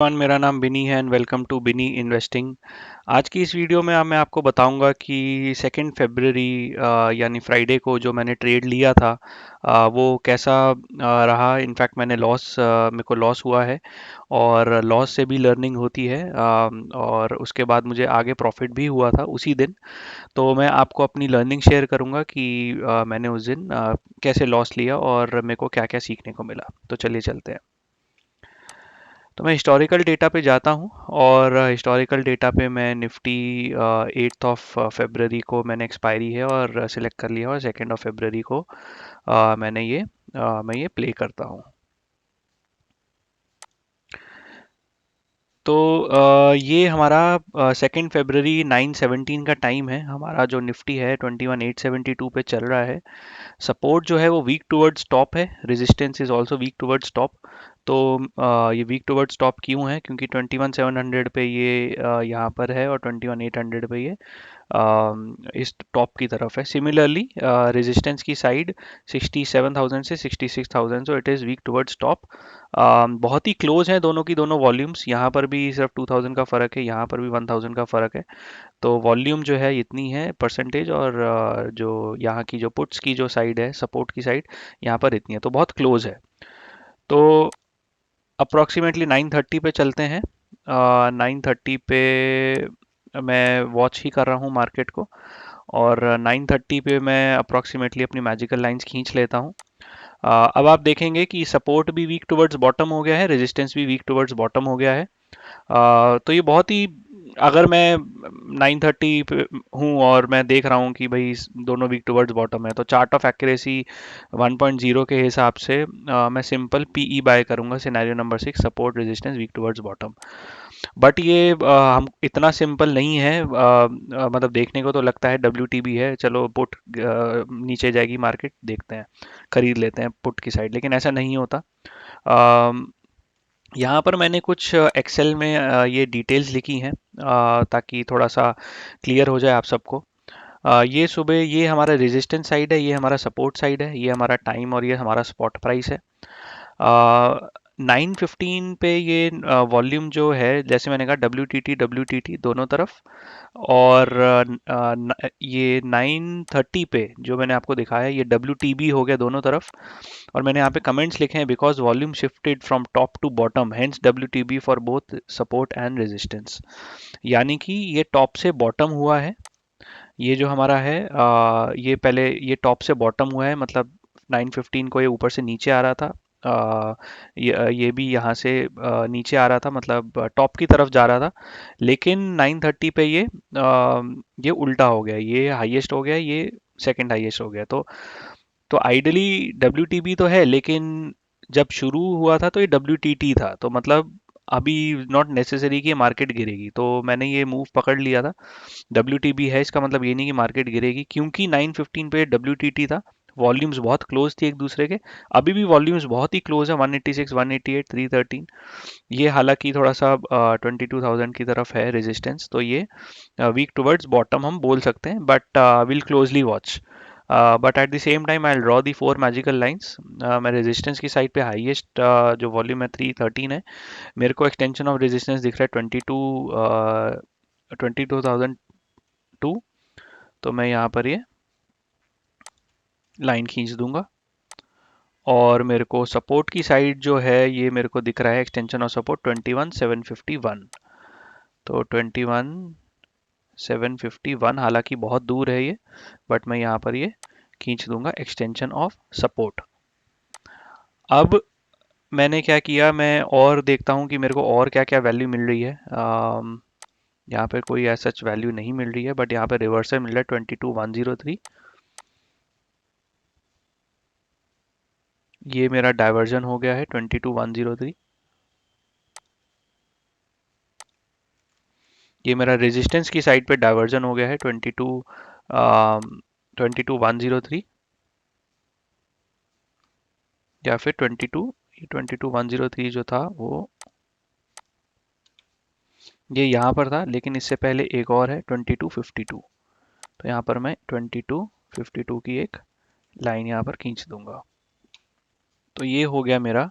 मेरा नाम बिनी है and welcome to Binny investing. आज की इस वीडियो में मैं आपको बताऊंगा कि 2 फरवरी यानी फ्राइडे को जो मैंने ट्रेड लिया था वो कैसा रहा। इनफैक्ट मेरे को लॉस हुआ है और लॉस से भी लर्निंग होती है। और उसके बाद मुझे आगे प्रॉफिट भी हुआ था उसी दिन। तो मैं आपको अपनी लर्निंग शेयर करूंगा कि मैंने उस दिन कैसे लॉस लिया और मेरे को क्या क्या सीखने को मिला। तो चलिए चलते हैं। तो मैं हिस्टोरिकल डेटा पे जाता हूँ और हिस्टोरिकल डेटा पे मैं निफ्टी 8 फरवरी को मैंने एक्सपायरी है और सिलेक्ट कर लिया और 2 फरवरी को मैं ये प्ले करता हूँ। तो ये हमारा 2 फरवरी 9:17 का टाइम है। हमारा जो निफ्टी है 21,872 पे चल रहा है। सपोर्ट जो है वो वीक टुवर्ड्स टॉप है, resistance is also weak towards top. तो ये वीक टुवर्ड्स टॉप क्यों है? क्योंकि 21,700 पे ये यहाँ पर है और 21,800 पे ये इस टॉप की तरफ है। सिमिलरली रेजिस्टेंस की साइड 67,000 से 66,000, so it is week towards top. बहुत ही क्लोज है दोनों की दोनों वॉल्यूम्स। यहाँ पर भी सिर्फ 2,000 का फ़र्क है, यहाँ पर भी 1,000 का फ़र्क है। तो वॉल्यूम जो है इतनी है परसेंटेज, और जो यहाँ की जो पुट्स की जो साइड है, सपोर्ट की साइड, यहाँ पर इतनी है, तो बहुत क्लोज है। तो अप्रोक्सीमेटली 9:30 पे चलते हैं। 9:30 पे मैं वॉच ही कर रहा हूँ मार्केट को, और 9:30 पे मैं अप्रोक्सीमेटली अपनी मैजिकल लाइंस खींच लेता हूँ। अब आप देखेंगे कि सपोर्ट भी वीक टुवर्ड्स बॉटम हो गया है, रेजिस्टेंस भी वीक टुवर्ड्स बॉटम हो गया है। तो ये बहुत ही, अगर मैं 9:30 पे हूँ और मैं देख रहा हूँ कि भाई दोनों वीक टुवर्ड्स बॉटम है, तो चार्ट ऑफ एक्यूरेसी 1.0 के हिसाब से मैं सिंपल पीई बाय करूंगा। Scenario number 6, support resistance weak towards bottom. But ये हम इतना सिंपल नहीं है। मतलब देखने को तो लगता है डब्ल्यू है, चलो पुट नीचे जाएगी मार्केट, देखते हैं, खरीद लेते हैं पुट की साइड, लेकिन ऐसा नहीं होता। यहाँ पर मैंने कुछ एक्सेल में ये डिटेल्स लिखी हैं ताकि थोड़ा सा क्लियर हो जाए आप सबको। ये सुबह ये हमारा रेजिस्टेंस साइड है, ये हमारा सपोर्ट साइड है, ये हमारा टाइम और ये हमारा स्पॉट प्राइस है। 9:15 पे ये वॉल्यूम जो है, जैसे मैंने कहा, डब्ल्यू टी टी दोनों तरफ। और ये 9:30 पे जो मैंने आपको दिखाया, ये डब्ल्यू टी बी हो गया दोनों तरफ। और मैंने यहाँ पे कमेंट्स लिखे हैं, because volume shifted from top to bottom, hence W T B for both support and resistance. यानी कि ये टॉप से बॉटम हुआ है। ये जो हमारा है ये पहले ये टॉप से बॉटम हुआ है, मतलब 9:15 को ये ऊपर से नीचे आ रहा था। ये भी यहाँ से नीचे आ रहा था, मतलब टॉप की तरफ जा रहा था। लेकिन 9:30 पे ये उल्टा हो गया, ये हाईएस्ट हो गया, ये सेकंड हाईएस्ट हो गया। तो आइडली डब्ल्यू तो है, लेकिन जब शुरू हुआ था तो ये डब्ल्यू था, तो मतलब अभी नॉट नेसेसरी कि मार्केट गिरेगी, तो मैंने ये मूव पकड़ लिया था। डब्ल्यू है, इसका मतलब ये नहीं कि मार्केट गिरेगी, क्योंकि 9:15 पे डब्ल्यू था। वॉल्यूम्स बहुत क्लोज थी एक दूसरे के। अभी भी वॉल्यूम्स बहुत ही क्लोज है, 186, 188, 313। ये हालांकि थोड़ा सा 22,000 की तरफ है रेजिस्टेंस, तो ये वीक टुवर्ड्स बॉटम हम बोल सकते हैं, but will closely watch. But at the same time I draw the 4 magical lines. मैं रेजिस्टेंस की साइड पे हाईएस्ट जो वॉल्यूम है 313 है। मेरे को एक्सटेंशन ऑफ रेजिस्टेंस दिख रहा है 22,002। तो मैं यहाँ पर ये लाइन खींच दूंगा। और मेरे को सपोर्ट की साइड जो है, ये मेरे को दिख रहा है एक्सटेंशन ऑफ सपोर्ट 21,751। तो 21,751 हालांकि बहुत दूर है ये, बट मैं यहाँ पर ये खींच दूंगा एक्सटेंशन ऑफ सपोर्ट। अब मैंने क्या किया, मैं और देखता हूँ कि मेरे को और क्या क्या वैल्यू मिल रही है। यहाँ पे कोई ऐसा सच वैल्यू नहीं मिल रही है, बट यहाँ पे रिवर्सल मिल रहा है 22,103। ये मेरा डाइवर्जन हो गया है 22,103। ये मेरा रेजिस्टेंस की साइड पे डाइवर्जन हो गया है 22,103, या फिर 22,103 जो था वो ये यहाँ पर था, लेकिन इससे पहले एक और है 22,52। तो यहाँ पर मैं 22,52 की एक लाइन यहाँ पर खींच दूंगा। तो ये हो गया मेरा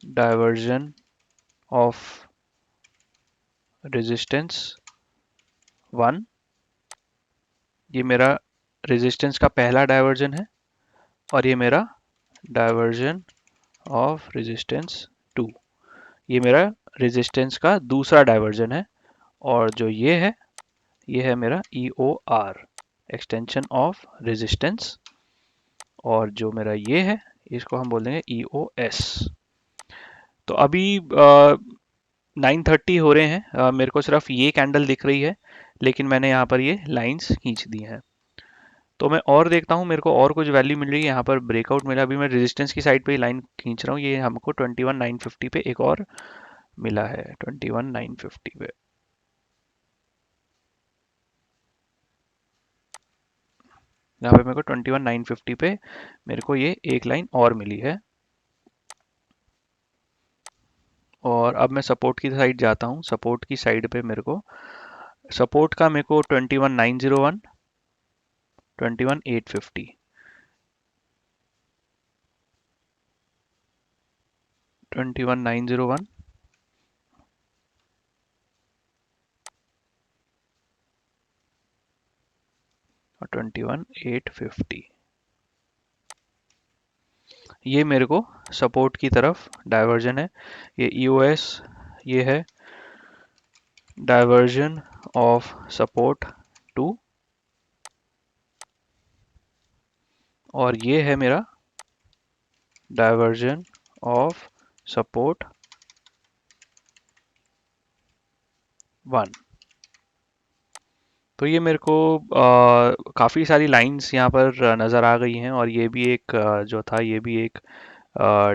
डाइवर्जन ऑफ रेजिस्टेंस 1, ये मेरा रेजिस्टेंस का पहला डाइवर्जन है, और ये मेरा डाइवर्जन ऑफ रेजिस्टेंस 2, ये मेरा रेजिस्टेंस का दूसरा डाइवर्जन है। और जो ये है मेरा E O R, extension of resistance. और जो मेरा ये है, इसको हम बोल देंगे ई ओ एस। तो अभी 9:30 हो रहे हैं, मेरे को सिर्फ ये कैंडल दिख रही है, लेकिन मैंने यहाँ पर ये लाइंस खींच दी हैं। तो मैं और देखता हूँ, मेरे को और कुछ वैल्यू मिल रही है। यहाँ पर ब्रेकआउट मिला, अभी मैं रेजिस्टेंस की साइड पे ही लाइन खींच रहा हूँ। ये हमको 21,950 पे एक और मिला है, 21,950 पे। यहाँ पे मेरे को 21,950 पे मेरे को ये एक लाइन और मिली है। और अब मैं सपोर्ट की साइड जाता हूँ। सपोर्ट की साइड पे मेरे को सपोर्ट का मेरे को 21,901, 21,850, 21,901 और 21,850, ये मेरे को सपोर्ट की तरफ डाइवर्जन है। ये ईओएस, ये है डाइवर्जन ऑफ सपोर्ट 2, और ये है मेरा डाइवर्जन ऑफ सपोर्ट 1। तो ये मेरे को काफ़ी सारी लाइंस यहाँ पर नज़र आ गई हैं, और ये भी एक जो था, ये भी एक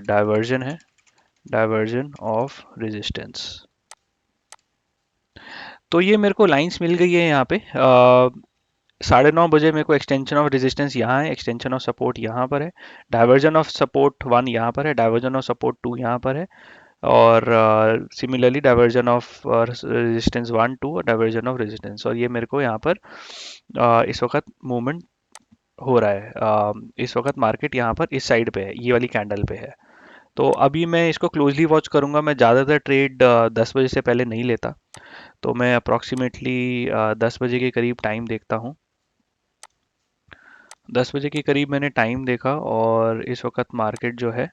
डाइवर्जन है, डाइवर्जन ऑफ रेजिस्टेंस। तो ये मेरे को लाइंस मिल गई है यहाँ पे। 9:30 बजे मेरे को एक्सटेंशन ऑफ रेजिस्टेंस यहाँ है, एक्सटेंशन ऑफ सपोर्ट यहाँ पर है, डाइवर्जन ऑफ सपोर्ट 1 यहाँ पर है, डाइवर्जन ऑफ सपोर्ट 2 यहाँ पर है, और सिमिलरली डाइवर्जन ऑफ रेजिस्टेंस 1 2 और डाइवर्जन ऑफ रेजिस्टेंस। और ये मेरे को यहाँ पर इस वक्त मूवमेंट हो रहा है। इस वक्त मार्केट यहाँ पर इस साइड पे है, ये वाली कैंडल पे है। तो अभी मैं इसको क्लोजली वॉच करूंगा। मैं ज़्यादातर ट्रेड 10 बजे से पहले नहीं लेता, तो मैं अप्रॉक्सीमेटली 10 बजे के करीब टाइम देखता हूँ। 10 बजे के करीब मैंने टाइम देखा, और इस वक्त मार्केट जो है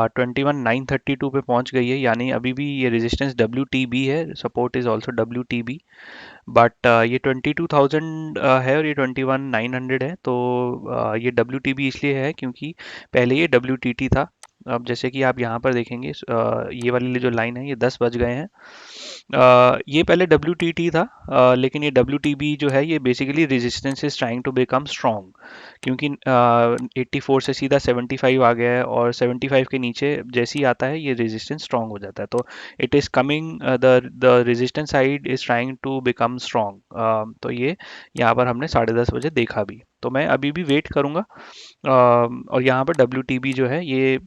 21,932 पे पहुंच गई है। यानी अभी भी ये रेजिस्टेंस डब्ल्यू टी बी है, support is also W T B, but ये 22,000 है और ये 21,900 है। तो ये डब्ल्यू टी बी इसलिए है क्योंकि पहले ये डब्ल्यू टी टी था। अब जैसे कि आप यहाँ पर देखेंगे, ये वाली जो लाइन है, ये 10 बज गए हैं। ये पहले डब्ल्यू टी टी था, लेकिन ये डब्ल्यू टी बी जो है, ये basically resistance is trying to become strong, क्योंकि 84 से सीधा 75 आ गया है, और 75 के नीचे जैसे ही आता है ये रेजिस्टेंस स्ट्रॉन्ग हो जाता है। तो it is coming, the resistance side is trying to become strong. तो ये यहाँ पर हमने 10:30 बजे देखा भी। तो मैं अभी भी वेट करूँगा। और यहाँ पर डब्ल्यू टी बी जो है, ये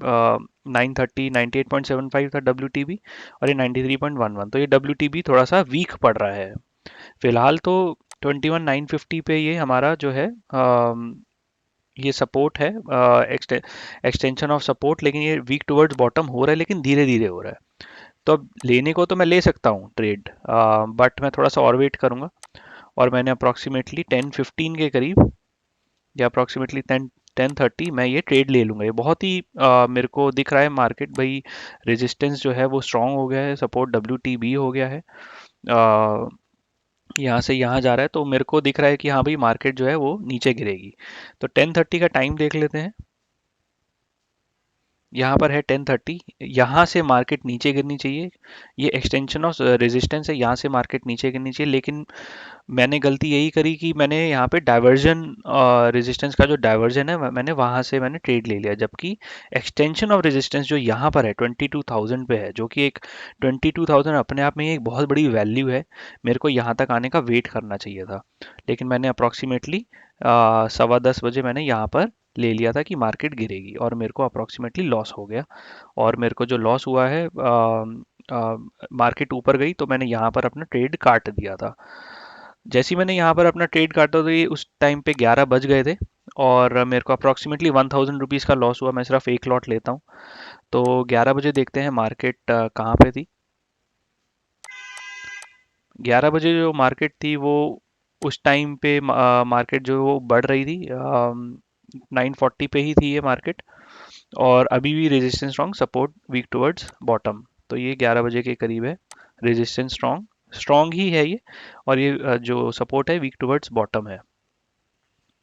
930 98.75 था डब्ल्यू टी बी, और ये 93.11। तो ये डब्ल्यू टी बी थोड़ा सा वीक पड़ रहा है फिलहाल। तो 21,950 पे ये हमारा जो है, ये सपोर्ट है, एक्सटेंशन ऑफ सपोर्ट, लेकिन ये वीक टुवर्ड्स बॉटम हो रहा है, लेकिन धीरे धीरे हो रहा है। तो अब लेने को तो मैं ले सकता हूँ ट्रेड, बट मैं थोड़ा सा और वेट करूंगा। और मैंने अप्रॉक्सीमेटली 10:15 के करीब, या अप्रॉक्सीमेटली 10:30 मैं ये ट्रेड ले लूंगा। ये बहुत ही मेरे को दिख रहा है मार्केट भाई, रेजिस्टेंस जो है वो स्ट्रांग हो गया है, सपोर्ट डब्ल्यू टी बी हो गया है, यहाँ से यहाँ जा रहा है। तो मेरे को दिख रहा है कि हाँ भाई, मार्केट जो है वो नीचे गिरेगी। तो 10:30 का टाइम देख लेते हैं। यहाँ पर है 10:30, यहाँ से मार्केट नीचे गिरनी चाहिए। ये एक्सटेंशन ऑफ रेजिस्टेंस है, यहाँ से मार्केट नीचे गिरनी चाहिए। लेकिन मैंने गलती यही करी कि मैंने यहाँ पे डाइवर्जन, रेजिस्टेंस का जो डाइवर्जन है, मैंने वहाँ से मैंने ट्रेड ले लिया, जबकि एक्सटेंशन ऑफ रेजिस्टेंस जो यहाँ पर है 22,000 पे है, जो कि एक 22,000 अपने आप में एक बहुत बड़ी वैल्यू है। मेरे को यहाँ तक आने का वेट करना चाहिए था, लेकिन मैंने अप्रॉक्सीमेटली 10:15 बजे मैंने यहाँ पर ले लिया था कि मार्केट गिरेगी, और मेरे को अप्रॉक्सीमेटली लॉस हो गया। और मेरे को जो लॉस हुआ है, मार्केट ऊपर गई तो मैंने यहाँ पर अपना ट्रेड काट दिया था। जैसे ही मैंने यहाँ पर अपना ट्रेड काटा, तो ये उस टाइम पे 11 बज गए थे, और मेरे को अप्रॉक्सीमेटली 1,000 रुपीज़ का लॉस हुआ। मैं सिर्फ एक लॉट लेता हूँ, तो 11 बजे देखते हैं मार्केट कहाँ पे थी। 11 बजे जो मार्केट थी वो उस टाइम पे मार्केट जो वो बढ़ रही थी, 940 पे ही थी ये मार्केट। और अभी भी resistance strong, support weak towards bottom. तो ये 11 बजे के करीब है। रेजिस्टेंस स्ट्रॉन्ग स्ट्रॉन्ग ही है ये। और ये जो सपोर्ट है वीक टुवर्ड्स बॉटम है।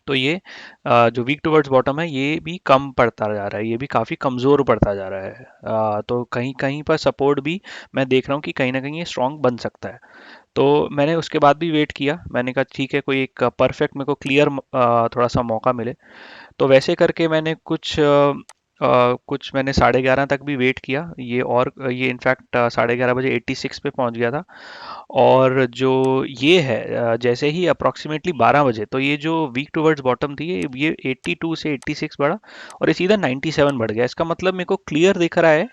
तो ये जो वीक टुवर्ड्स बॉटम है ये भी कम पड़ता जा रहा है, ये भी काफ़ी कमज़ोर पड़ता जा रहा है। तो कहीं कहीं पर सपोर्ट भी मैं देख रहा हूँ कि कहीं ना कहीं ये स्ट्रॉन्ग बन सकता है। तो मैंने उसके बाद भी वेट किया, मैंने कहा ठीक है कोई एक परफेक्ट मेरे को क्लियर थोड़ा सा मौका मिले। तो वैसे करके मैंने कुछ मैंने 11:30 तक भी वेट किया, ये और ये इनफैक्ट 11:30 बजे 86 पे पहुंच गया था। और जो ये है जैसे ही अप्रॉक्सीमेटली 12 बजे, तो ये जो वीक टुवर्ड्स बॉटम थी ये 82 से 86 बढ़ा और ये सीधा 97 बढ़ गया। इसका मतलब मेरे को क्लियर दिख रहा है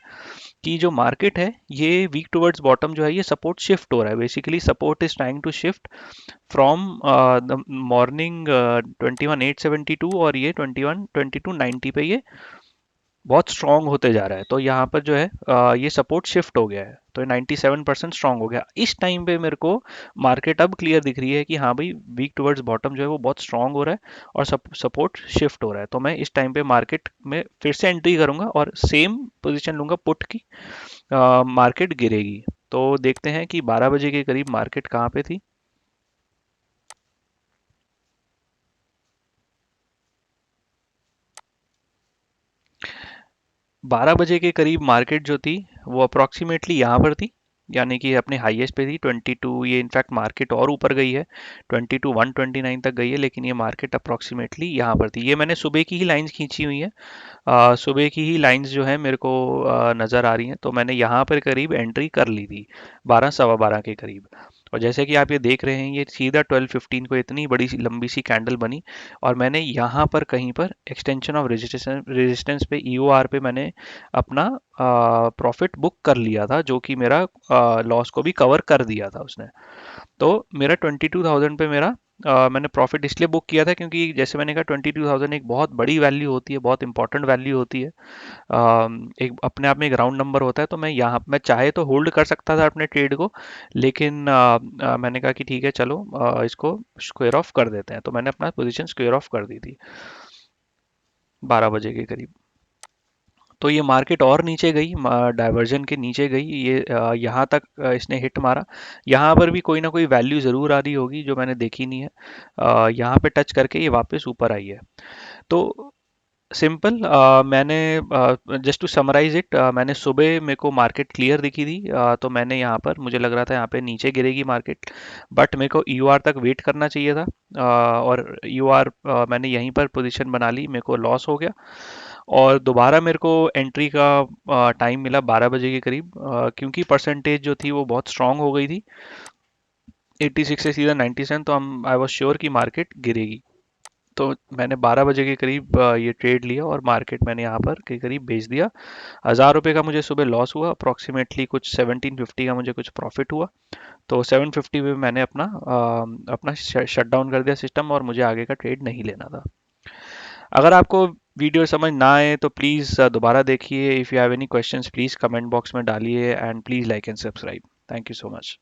कि जो मार्केट है ये वीक टुवर्ड्स बॉटम जो है ये सपोर्ट शिफ्ट हो रहा है। Basically support is trying to shift from the morning 21,872 और ये 22,90 पे ये बहुत स्ट्रांग होते जा रहा है। तो यहाँ पर जो है ये सपोर्ट शिफ्ट हो गया है, तो 97% स्ट्रांग हो गया इस टाइम पे। मेरे को मार्केट अब क्लियर दिख रही है कि हाँ भाई वीक टुवर्ड्स बॉटम जो है वो बहुत स्ट्रांग हो रहा है और सपोर्ट शिफ्ट हो रहा है। तो मैं इस टाइम पे मार्केट में फिर से एंट्री करूंगा और सेम पोजीशन लूंगा पुट की। मार्केट गिरेगी। तो देखते हैं कि 12 बजे के करीब मार्केट कहाँ पे थी। 12 बजे के करीब मार्केट जो थी वो अप्रॉक्सीमेटली यहाँ पर थी, यानी कि अपने हाईएस्ट पे थी 22। ये इनफैक्ट मार्केट और ऊपर गई है, 22,129 तक गई है, लेकिन ये मार्केट अप्रॉक्सीमेटली यहाँ पर थी। ये मैंने सुबह की ही लाइंस खींची हुई है। सुबह की ही लाइंस जो है मेरे को नज़र आ रही हैं। तो मैंने यहाँ पर करीब एंट्री कर ली थी 12 सवा 12 के करीब। और जैसे कि आप ये देख रहे हैं ये सीधा 12:15 को इतनी बड़ी सी लंबी सी कैंडल बनी और मैंने यहाँ पर कहीं पर एक्सटेंशन ऑफ रेजिस्टेंस रेजिस्टेंस पे ईओआर पे मैंने अपना प्रॉफिट बुक कर लिया था, जो कि मेरा लॉस को भी कवर कर दिया था उसने। तो मेरा 22,000 पे मैंने प्रॉफिट इसलिए बुक किया था क्योंकि जैसे मैंने कहा 22,000 एक बहुत बड़ी वैल्यू होती है, बहुत इंपॉर्टेंट वैल्यू होती है। एक अपने आप में एक राउंड नंबर होता है। तो मैं चाहे तो होल्ड कर सकता था अपने ट्रेड को, लेकिन मैंने कहा कि ठीक है चलो इसको स्क्वेयर ऑफ कर देते हैं। तो मैंने अपना पोजीशन स्क्वेयर ऑफ कर दी थी 12 बजे के करीब। तो ये मार्केट और नीचे गई, डाइवर्जन के नीचे गई, ये यहाँ तक इसने हिट मारा। यहाँ पर भी कोई ना कोई वैल्यू ज़रूर आ रही होगी जो मैंने देखी नहीं है। यहाँ पे टच करके ये वापस ऊपर आई है। तो सिंपल, मैंने जस्ट टू समराइज इट, मैंने सुबह मेरे को मार्केट क्लियर दिखी थी। तो मैंने यहाँ पर मुझे लग रहा था यहाँ पे नीचे गिरेगी मार्केट, बट मेरे को ईओआर तक वेट करना चाहिए था। और ईओआर मैंने यहीं पर पोजीशन बना ली, मेरे को लॉस हो गया। और दोबारा मेरे को एंट्री का टाइम मिला 12 बजे के करीब, क्योंकि परसेंटेज जो थी वो बहुत स्ट्रांग हो गई थी 86 से सीधा 97। तो हम आई वॉज श्योर कि मार्केट गिरेगी। तो मैंने 12 बजे के करीब ये ट्रेड लिया और मार्केट मैंने यहाँ पर के करीब बेच दिया। 1,000 रुपये का मुझे सुबह लॉस हुआ, अप्रॉक्सीमेटली कुछ 1750 का मुझे कुछ प्रॉफिट हुआ। तो 750 में मैंने अपना शट डाउन कर दिया सिस्टम और मुझे आगे का ट्रेड नहीं लेना था। अगर आपको वीडियो समझ ना आए तो प्लीज़ दोबारा देखिए। If you have any questions please comment box में डालिए and please like and subscribe. Thank you so much.